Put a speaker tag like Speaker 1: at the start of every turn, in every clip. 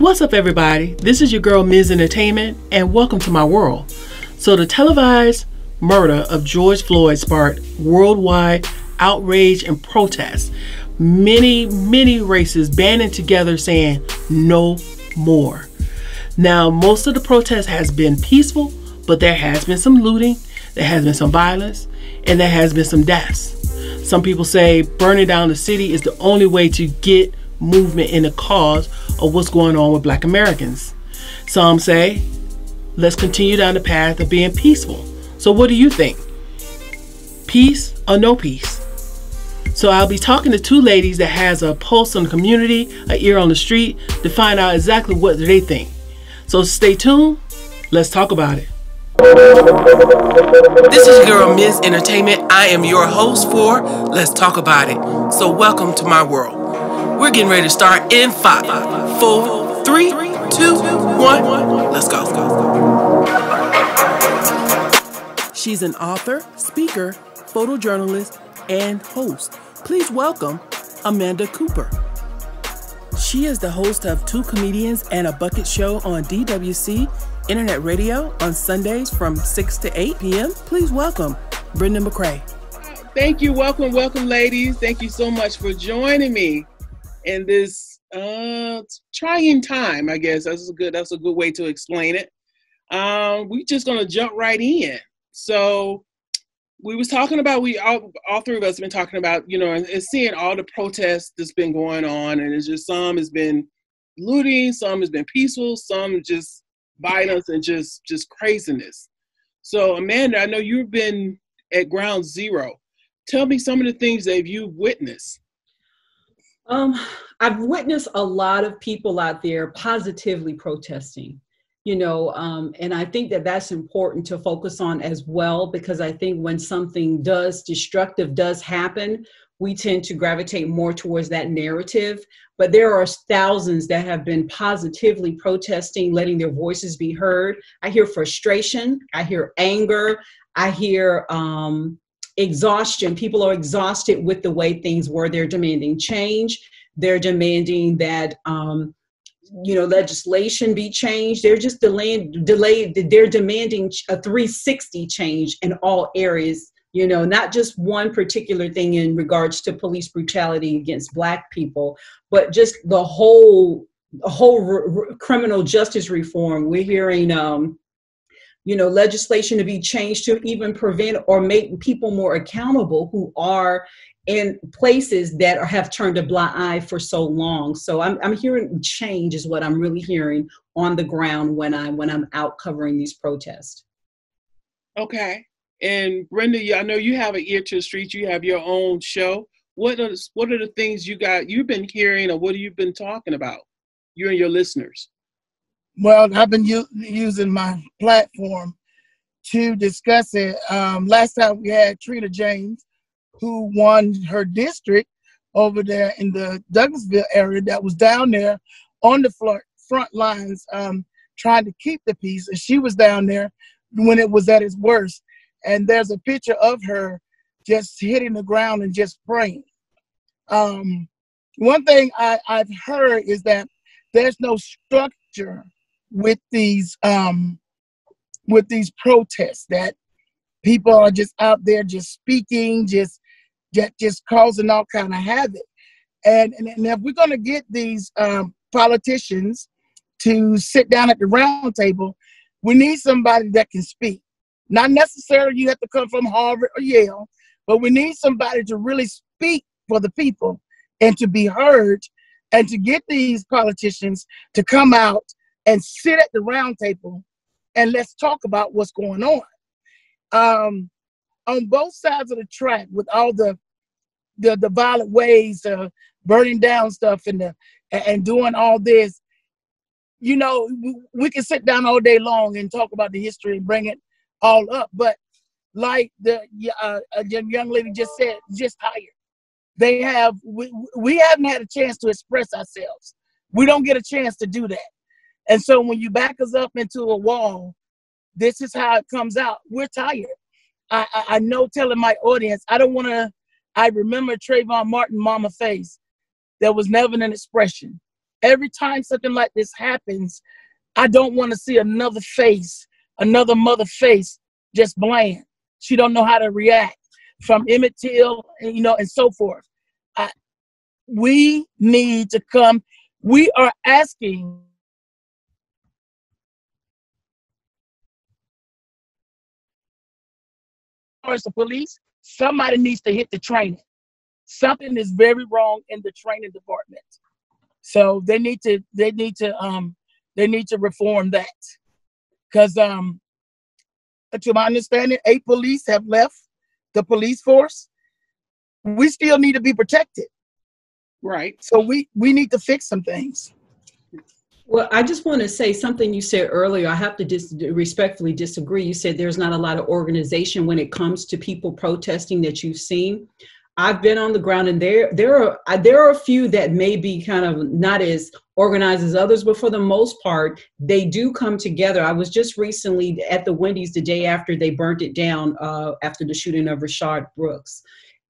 Speaker 1: What's up, everybody? This is your girl, Ms. Entertainment, and welcome to my world. So the televised murder of George Floyd sparked worldwide outrage and protest. Many races banding together saying no more. Now, most of the protest has been peaceful, but there has been some looting, there has been some violence, and there has been some deaths. Some people say burning down the city is the only way to get movement in the cause of what's going on with Black Americans. Some say, let's continue down the path of being peaceful. So what do you think? Peace or no peace? So I'll be talking to two ladies that has a pulse on the community, an ear on the street, to find out exactly what they think. So stay tuned. Let's talk about it. This is your girl, Ms. Entertainment. I am your host for Let's Talk About It. So welcome to my world. We're getting ready to start in 5, 4, 3, 2, 1. Let's go. She's an author, speaker, photojournalist, and host. Please welcome Amanda Cooper. She is the host of Two Comedians and a Bucket Show on DWC Internet Radio on Sundays from 6 to 8 p.m. Please welcome Brenda McCray. Thank you. Welcome, ladies. Thank you so much for joining me in this trying time, I guess. That's a good way to explain it. We're just gonna jump right in. So we was talking about, all three of us have been talking about, and seeing all the protests that's been going on, and it's just some has been looting, some has been peaceful, some just violence and just craziness. So Amanda, I know you've been at ground zero. Tell me some of the things that you've witnessed.
Speaker 2: I've witnessed a lot of people out there positively protesting, and I think that that's important to focus on as well, because I think when something destructive does happen, we tend to gravitate more towards that narrative. But there are thousands that have been positively protesting, letting their voices be heard. I hear frustration, I hear anger, I hear exhaustion. People are exhausted with the way things were. They're demanding change. They're demanding that, legislation be changed. They're just delayed. They're demanding a 360 change in all areas, not just one particular thing in regards to police brutality against Black people, but just the whole criminal justice reform. We're hearing, legislation to be changed to even prevent or make people more accountable who are in places that have turned a blind eye for so long. So I'm hearing change is what I'm really hearing on the ground when I'm out covering these protests. Okay.
Speaker 1: And Brenda, I know you have an ear to the street. You have your own show. What are the things you've been hearing, or what have you been talking about, you and your listeners?
Speaker 3: Well, I've been using my platform to discuss it. Last time we had Trina James, who won her district over there in the Douglasville area, that was down there on the front lines trying to keep the peace. And she was down there when it was at its worst. And there's a picture of her just hitting the ground and just praying. One thing I've heard is that there's no structure with these protests, that people are just out there just speaking, just causing all kind of havoc. And if we're going to get these politicians to sit down at the round table, we need somebody that can speak. Not necessarily you have to come from Harvard or Yale, but we need somebody to really speak for the people and to be heard, and to get these politicians to come out and sit at the round table and let's talk about what's going on. On both sides of the track, with all the violent ways of burning down stuff and doing all this, we can sit down all day long and talk about the history and bring it all up. But like the young lady just said, just tired. We haven't had a chance to express ourselves. We don't get a chance to do that. And so when you back us up into a wall, this is how it comes out. We're tired. I know, telling my audience, I remember Trayvon Martin mama face. There was never an expression. every time something like this happens, I don't want to see another face, another mother face, just bland. She don't know how to react, from Emmett Till, you know, and so forth. We need to come. We are asking the police. Somebody needs to hit the training. Something is very wrong in the training department. So they need to reform that. Because to my understanding, 8 police have left the police force. We still need to be protected.
Speaker 1: Right.
Speaker 3: So we need to fix some things.
Speaker 2: Well, I just want to say something you said earlier. I have to respectfully disagree. You said there's not a lot of organization when it comes to people protesting that you've seen. I've been on the ground, and there are a few that may be kind of not as organized as others, but for the most part, they do come together. I was just recently at the Wendy's the day after they burnt it down after the shooting of Rashard Brooks.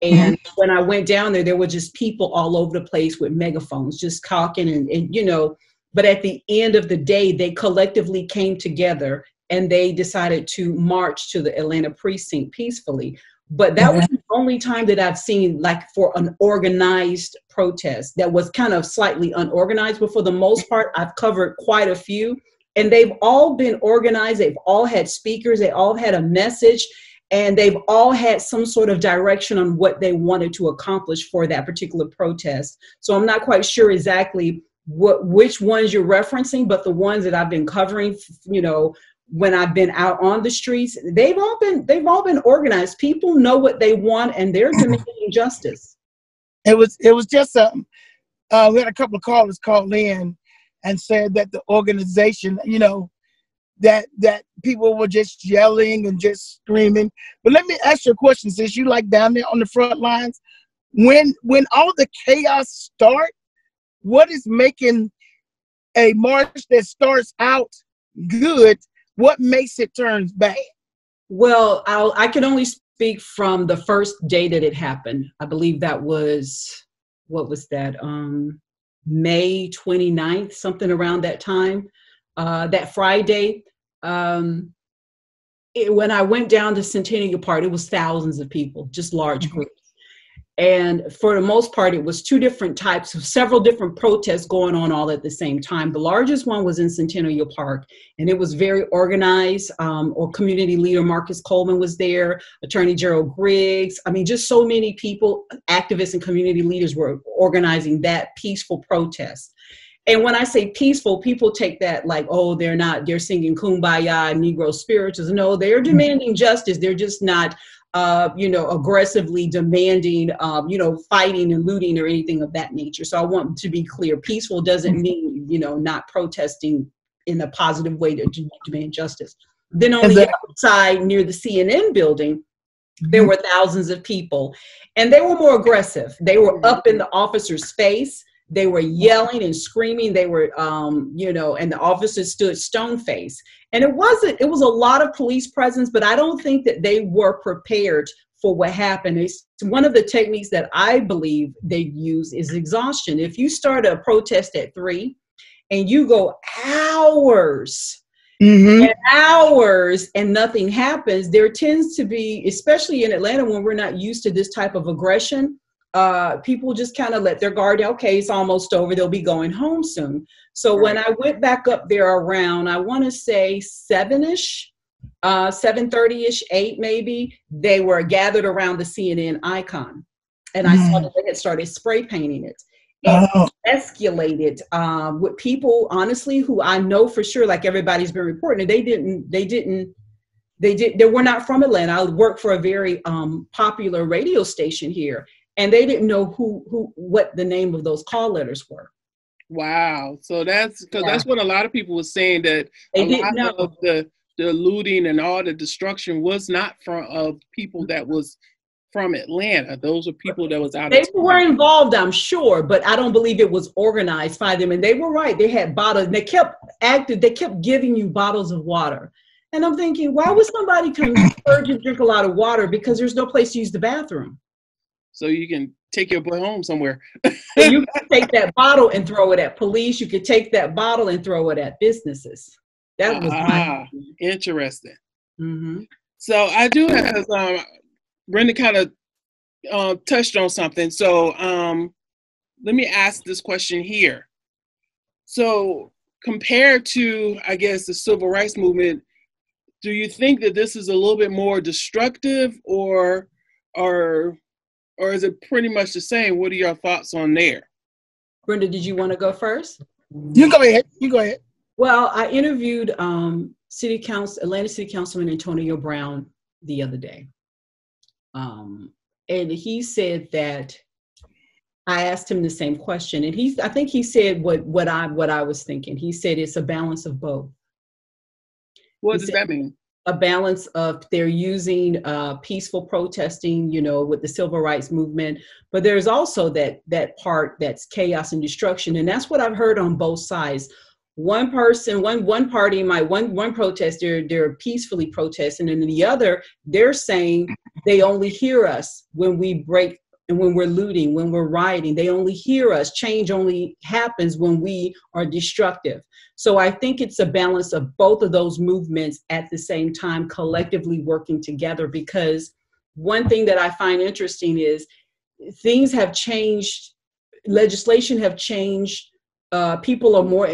Speaker 2: And when I went down there were just people all over the place with megaphones, just talking and you know, but at the end of the day, they collectively came together and they decided to march to the Atlanta precinct peacefully. But that was the only time that I've seen, like, for an organized protest that was kind of slightly unorganized. But for the most part, I've covered quite a few, and they've all been organized. They've all had speakers. They all had a message, and they've all had some sort of direction on what they wanted to accomplish for that particular protest. So I'm not quite sure exactly which ones you're referencing, but the ones that I've been covering, you know, when I've been out on the streets, they've all been organized. People know what they want, and they're demanding justice.
Speaker 3: It was just we had a couple of callers call in and said that the organization, you know, that people were just yelling and just screaming. But let me ask you a question, since you like down there on the front lines, when all the chaos start, what is making a march that starts out good? What makes it turn bad?
Speaker 2: Well, I can only speak from the first day that it happened. I believe that was, what was that? May 29th, something around that time. That Friday, when I went down to Centennial Park, it was thousands of people, just large groups. And for the most part, it was several different protests going on all at the same time. The largest one was in Centennial Park, and it was very organized. Or community leader Marcus Coleman was there, Attorney Gerald Griggs. I mean, just so many people, activists and community leaders were organizing that peaceful protest. And when I say peaceful, people take that like, oh, they're singing Kumbaya, Negro spirituals. No, they're demanding justice. They're just not aggressively demanding, fighting and looting or anything of that nature. So I want to be clear. Peaceful doesn't mean, not protesting in a positive way to demand justice. Then on the outside near the CNN building, there were thousands of people, and they were more aggressive. They were up in the officer's face. They were yelling and screaming. They were, and the officers stood stone-faced. And it was a lot of police presence, but I don't think that they were prepared for what happened. It's one of the techniques that I believe they use is exhaustion. If you start a protest at 3 and you go hours and hours and nothing happens, there tends to be, especially in Atlanta when we're not used to this type of aggression, people just kind of let their guard down. Okay, it's almost over. They'll be going home soon. So when I went back up there around, I want to say 7-ish, 7:30-ish, 8 maybe, they were gathered around the CNN icon. And I saw that they had started spray painting it. And escalated with people, honestly, who I know for sure, like everybody's been reporting, they were not from Atlanta. I worked for a very popular radio station here. And they didn't know what the name of those call letters were.
Speaker 1: Wow. So that's what a lot of people were saying, that
Speaker 2: they
Speaker 1: a lot of the looting and all the destruction was not of people that was from Atlanta. Those were people that was out of town.
Speaker 2: They were involved, I'm sure, but I don't believe it was organized by them. And they were right. They had bottles. They kept giving you bottles of water. And I'm thinking, why would somebody come urge you to drink a lot of water? Because there's no place to use the bathroom.
Speaker 1: So you can take your boy home somewhere.
Speaker 2: You could take that bottle and throw it at police. You could take that bottle and throw it at businesses. That was my
Speaker 1: interesting.
Speaker 2: Mm-hmm.
Speaker 1: So I do have Brenda kind of touched on something. So let me ask this question here. So compared to, I guess, the civil rights movement, do you think that this is a little bit more destructive, or is it pretty much the same? What are your thoughts on there?
Speaker 2: Brenda, did you want to go first?
Speaker 3: You go ahead. You go ahead.
Speaker 2: Well, I interviewed Atlanta City Councilman Antonio Brown the other day. And he said that I asked him the same question, and I think he said what I was thinking. He said it's a balance of both.
Speaker 1: What does that mean?
Speaker 2: A balance of they're using peaceful protesting, with the civil rights movement, but there's also that part that's chaos and destruction, and that's what I've heard on both sides. One person, one party might one protest, they're peacefully protesting, and the other, they're saying they only hear us when we break and when we're looting, when we're rioting. They only hear us. Change only happens when we are destructive. So I think it's a balance of both of those movements at the same time, collectively working together, because one thing that I find interesting is things have changed, legislation have changed. People are more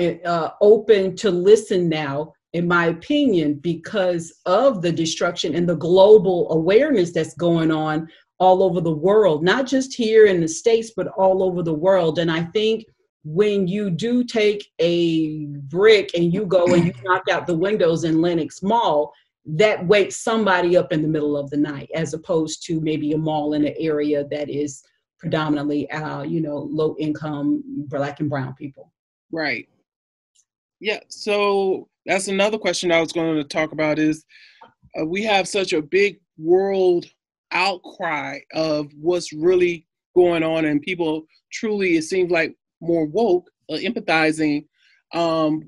Speaker 2: open to listen now, in my opinion, because of the destruction and the global awareness that's going on all over the world, not just here in the States, but all over the world. And I think when you do take a brick and you go and you knock out the windows in Lenox Mall, that wakes somebody up in the middle of the night, as opposed to maybe a mall in an area that is predominantly, low income Black and brown people.
Speaker 1: Right. Yeah. So that's another question I was going to talk about is we have such a big world outcry of what's really going on, and people truly, it seems like, more woke, empathizing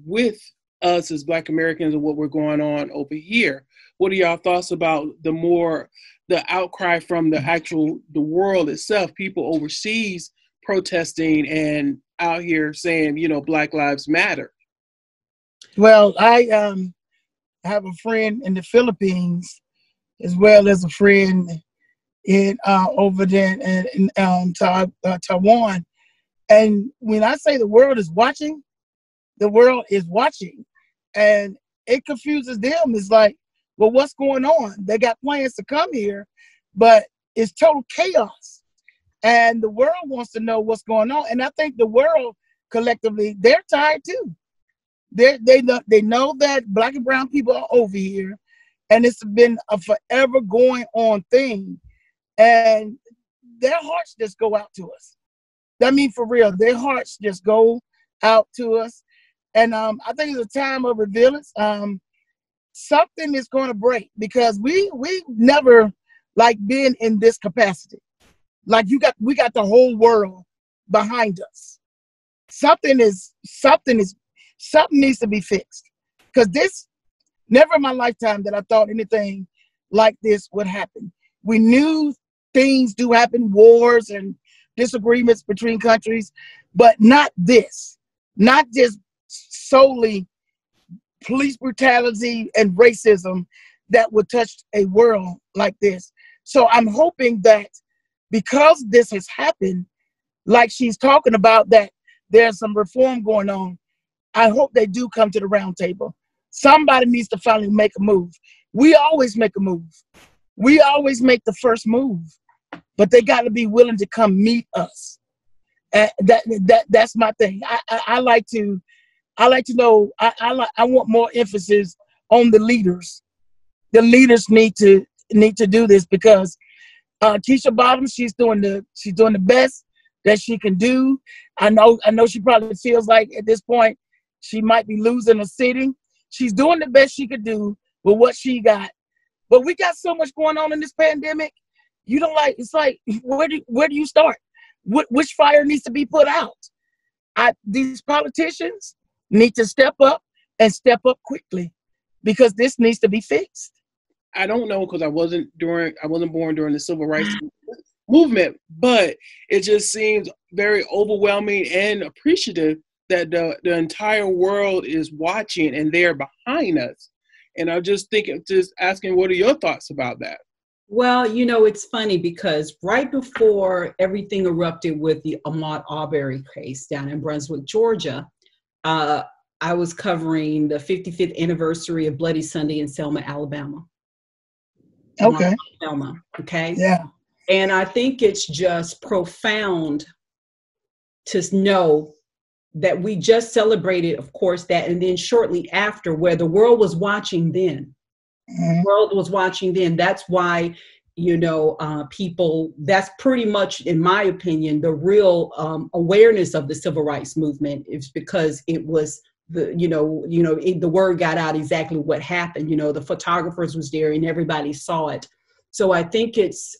Speaker 1: with us as Black Americans and what we're going on over here. What are y'all thoughts about the outcry from the world itself, people overseas protesting and out here saying, Black Lives Matter?
Speaker 3: Well, I have a friend in the Philippines, as well as a friend in over there in Taiwan. And when I say the world is watching, and it confuses them. It's like, well, what's going on? They got plans to come here, but it's total chaos. And the world wants to know what's going on. And I think the world collectively, they're tired too. They know that Black and brown people are over here, and it's been a forever going on thing. And their hearts just go out to us. I mean, for real, their hearts just go out to us. And I think it's a time of revealance. Something is going to break, because we never been in this capacity. We got the whole world behind us. Something needs to be fixed, because this never in my lifetime that I thought anything like this would happen. We knew things do happen, wars and disagreements between countries, but not this, not just solely police brutality and racism that would touch a world like this. So I'm hoping that because this has happened, like she's talking about, that there's some reform going on, I hope they do come to the round table. Somebody needs to finally make a move. We always make a move. We always make the first move, but they got to be willing to come meet us. That's my thing. I like to know. I want more emphasis on the leaders. The leaders need to do this, because Keisha Bottoms, she's doing the best that she can do. I know she probably feels like at this point she might be losing a sitting. She's doing the best she could do with what she got. But we got so much going on in this pandemic. It's like, where do you start? Which fire needs to be put out? These politicians need to step up, and step up quickly, because this needs to be fixed.
Speaker 1: I don't know, because I wasn't born during the civil rights movement. movement, but it just seems very overwhelming and appreciative that the entire world is watching and they're behind us. And I just think, just asking, what are your thoughts about that?
Speaker 2: Well, it's funny because right before everything erupted with the Ahmaud Arbery case down in Brunswick, Georgia, I was covering the 55th anniversary of Bloody Sunday in Selma, Alabama.
Speaker 3: Okay.
Speaker 2: Selma, okay?
Speaker 3: Yeah.
Speaker 2: And I think it's just profound to know that we just celebrated, of course, that, and then shortly after, where the world was watching then. The world was watching then. That's why, people, that's pretty much, in my opinion, the real awareness of the civil rights movement is because it was the word got out exactly what happened. The photographers was there and everybody saw it. So I think it's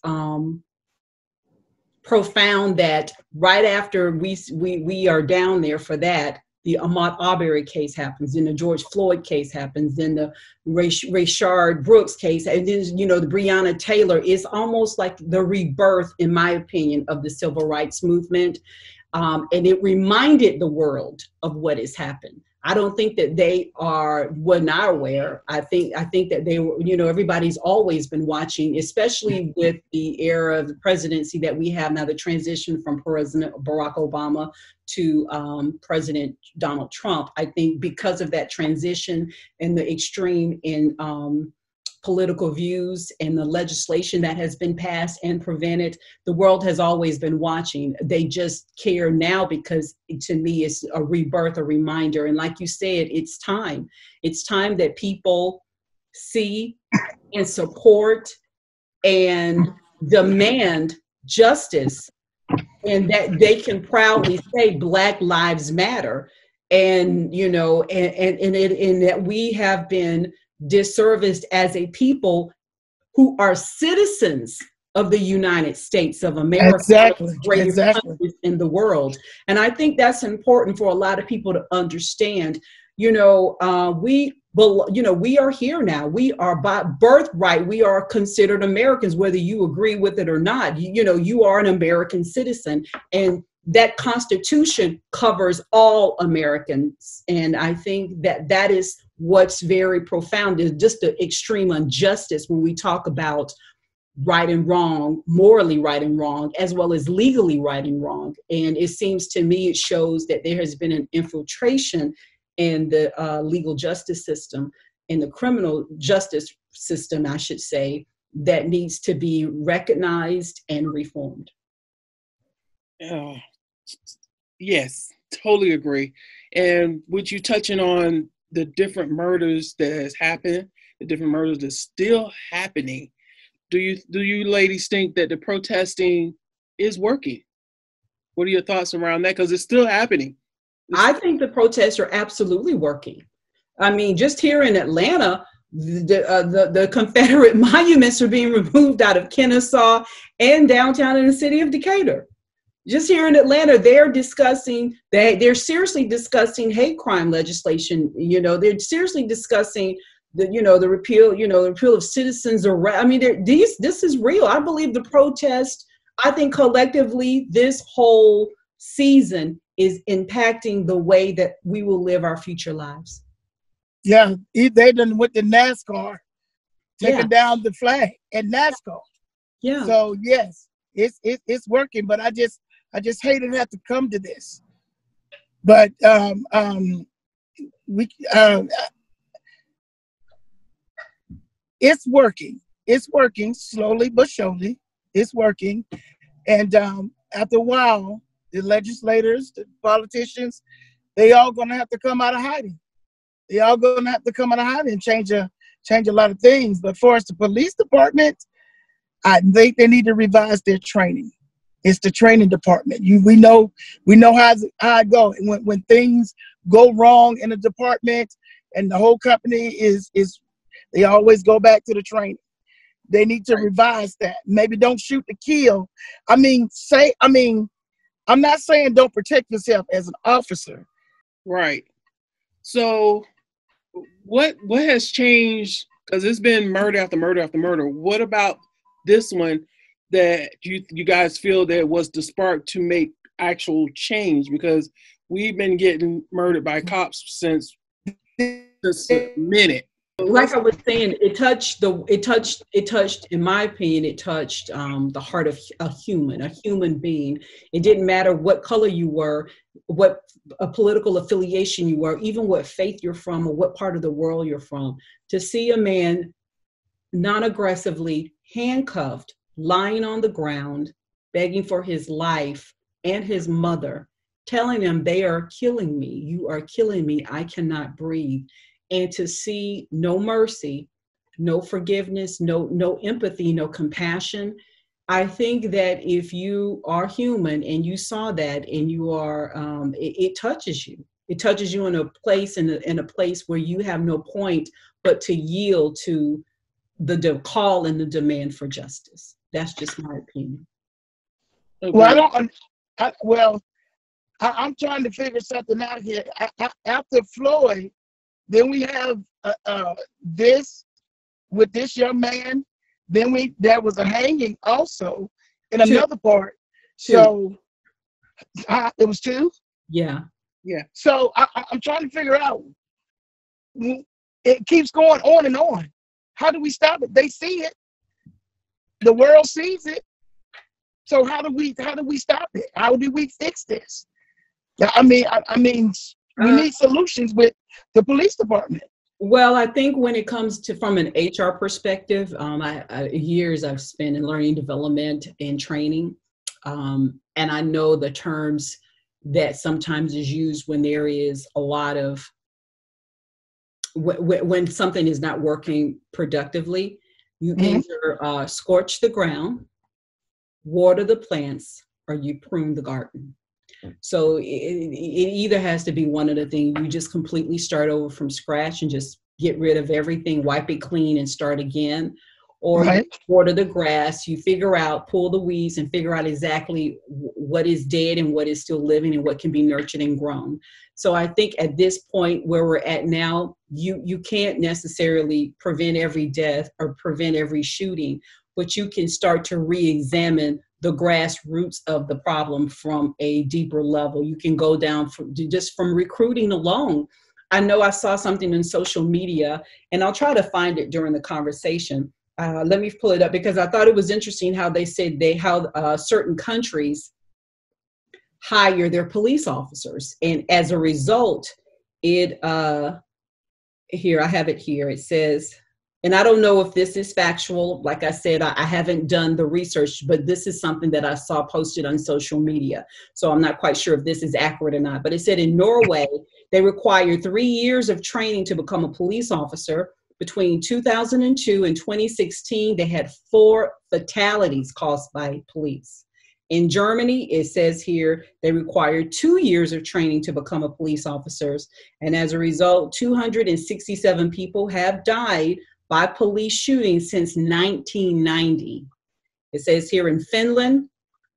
Speaker 2: profound that right after we are down there for that, the Ahmaud Arbery case happens, then the George Floyd case happens, then the Rayshard Brooks case, and then, the Breonna Taylor is almost like the rebirth, in my opinion, of the civil rights movement. And it reminded the world of what has happened. I don't think that they were not aware. I think that they were, everybody's always been watching, especially with the era of the presidency that we have now, the transition from President Barack Obama to President Donald Trump. I think because of that transition and the extreme in political views and the legislation that has been passed and prevented, the world has always been watching. They just care now because, to me, it's a rebirth, a reminder. And like you said, it's time. It's time that people see and support and demand justice, and that they can proudly say Black Lives Matter. And, and that we have been disserviced as a people who are citizens of the United States of America,
Speaker 3: exactly,
Speaker 2: greatest
Speaker 3: exactly.
Speaker 2: countries in the world. And I think that's important for a lot of people to understand. We are here now. We are by birthright. We are considered Americans, whether you agree with it or not. You are an American citizen, and that Constitution covers all Americans. And I think that is what's very profound, is just the extreme injustice when we talk about right and wrong, morally right and wrong, as well as legally right and wrong. And it seems to me, it shows that there has been an infiltration in the legal justice system, in the criminal justice system, I should say, that needs to be recognized and reformed.
Speaker 1: Yes, totally agree. And with you touching on the different murders that has happened, the different murders that's still happening, do you ladies think that the protesting is working? What are your thoughts around that? Because it's still happening.
Speaker 2: I think the protests are absolutely working. I mean, just here in Atlanta, the Confederate monuments are being removed out of Kennesaw and downtown in the city of Decatur. Just here in Atlanta, they're seriously discussing hate crime legislation. They're seriously discussing the repeal of citizens arrest. I mean, this is real. I believe the protest, I think collectively, this whole season is impacting the way that we will live our future lives.
Speaker 3: Yeah, they done with the NASCAR, taking down the flag at NASCAR.
Speaker 2: Yeah.
Speaker 3: So yes, it's working, but I just hate it have to come to this. But it's working. It's working slowly but surely. It's working, and after a while, the legislators, the politicians, they all gonna have to come out of hiding. They all gonna have to come out of hiding and change a lot of things. But for us, the police department, I think they need to revise their training. It's the training department. We know how it goes. When things go wrong in a department and the whole company is they always go back to the training. They need to revise that. Maybe don't shoot to kill. I'm not saying don't protect yourself as an officer.
Speaker 1: Right. So what has changed? Because it's been murder after murder after murder. What about this one that you guys feel that was the spark to make actual change? Because we've been getting murdered by cops since a minute.
Speaker 2: Like I was saying, it touched, in my opinion, it touched the heart of a human being. It didn't matter what color you were, what a political affiliation you were, even what faith you're from or what part of the world you're from. To see a man non-aggressively handcuffed, lying on the ground, begging for his life, and his mother, telling them, they are killing me, you are killing me, I cannot breathe. And to see no mercy, no forgiveness, no empathy, no compassion. I think that if you are human and you saw that and you are, it touches you. It touches you in a place, in a place where you have no point but to yield to the call and the demand for justice. That's just my opinion.
Speaker 3: Well, I'm trying to figure something out here. After Floyd, then we have this with this young man. Then there was a hanging also in another part. So it was two.
Speaker 2: Yeah.
Speaker 3: So I'm trying to figure out. It keeps going on and on. How do we stop it? They see it. The world sees it. So how do we stop it? How do we fix this? I mean, we need solutions with the police department.
Speaker 2: Well, I think when it comes to from an HR perspective, years I've spent in learning development and training, and I know the terms that sometimes is used when there is a lot of when something is not working productively. You either scorch the ground, water the plants, or you prune the garden. So it either has to be one of the things. You just completely start over from scratch and just get rid of everything, wipe it clean and start again. Or you water the grass, you figure out, pull the weeds and figure out exactly what is dead and what is still living and what can be nurtured and grown. So I think at this point where we're at now, you can't necessarily prevent every death or prevent every shooting, but you can start to re-examine the grassroots of the problem from a deeper level. You can go down just from recruiting alone. I know I saw something in social media, and I'll try to find it during the conversation. Let me pull it up because I thought it was interesting how they said how certain countries hire their police officers. And as a result, here, I have it here. It says, and I don't know if this is factual. Like I said, I haven't done the research, but this is something that I saw posted on social media. So I'm not quite sure if this is accurate or not. But it said in Norway, they require 3 years of training to become a police officer. Between 2002 and 2016, they had 4 fatalities caused by police. In Germany, it says here, they require 2 years of training to become a police officer. And as a result, 267 people have died by police shootings since 1990. It says here in Finland,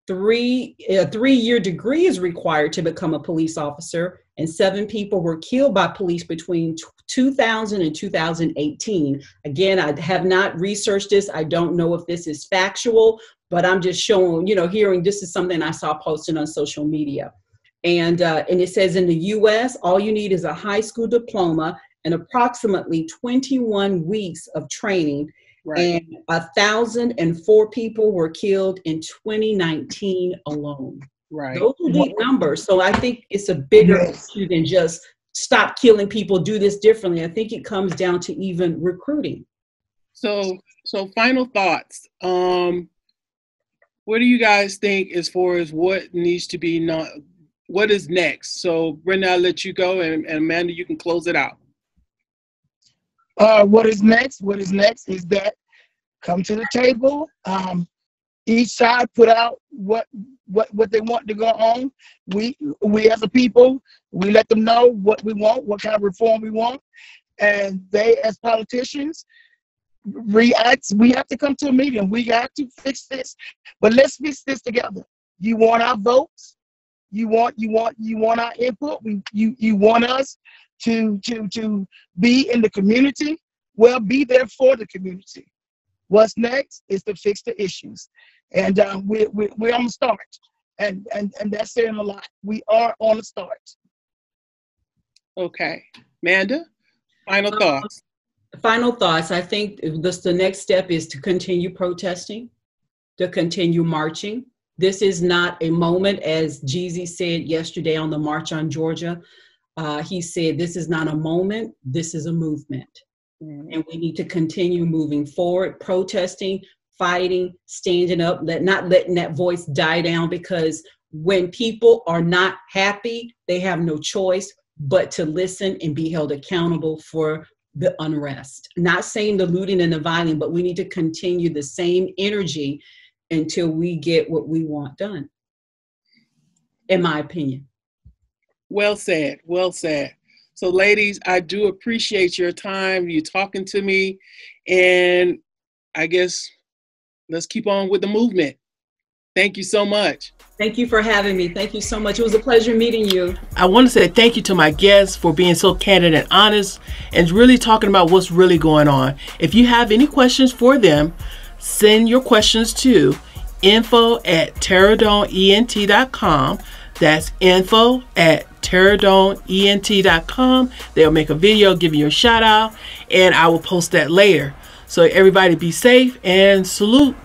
Speaker 2: a 3-year degree is required to become a police officer, and 7 people were killed by police between 2000 and 2018. Again, I have not researched this. I don't know if this is factual, but I'm just showing, hearing this is something I saw posted on social media. And it says in the US, all you need is a high school diploma and approximately 21 weeks of training. Right. And 1,004 people were killed in 2019 alone. Right. Those are big numbers. So I think it's a bigger issue than just stop killing people, do this differently. I think it comes down to even recruiting.
Speaker 1: So final thoughts. What do you guys think as far as what needs to be what is next? So Brenda, I'll let you go, and Amanda, you can close it out.
Speaker 3: What is next? What is next is that come to the table. Each side put out what they want to go on. We as a people, we let them know what we want, what kind of reform we want, and they as politicians react. We have to come to a meeting. We have to fix this, but let's fix this together. You want our votes? You want our input? You want us to be in the community? Well, be there for the community. What's next is to fix the issues. And we're on the start. And that's saying a lot. We are on the start.
Speaker 1: Okay. Amanda, final thoughts.
Speaker 2: Final thoughts. I think the next step is to continue protesting, to continue marching. This is not a moment, as Jeezy said yesterday on the March on Georgia. He said, this is not a moment, this is a movement. And we need to continue moving forward, protesting, fighting, standing up, not letting that voice die down, because when people are not happy, they have no choice but to listen and be held accountable for the unrest. Not saying the looting and the violence, but we need to continue the same energy until we get what we want done, in my opinion.
Speaker 1: Well said. Well said. So ladies, I do appreciate your time, you talking to me, and I guess let's keep on with the movement. Thank you so much.
Speaker 2: Thank you for having me. Thank you so much. It was a pleasure meeting you.
Speaker 1: I want to say thank you to my guests for being so candid and honest and really talking about what's really going on. If you have any questions for them, send your questions to info@terradoneent.com. That's info@terradoneent.com. They'll make a video giving you a shout out, and I will post that later. So everybody be safe and salute.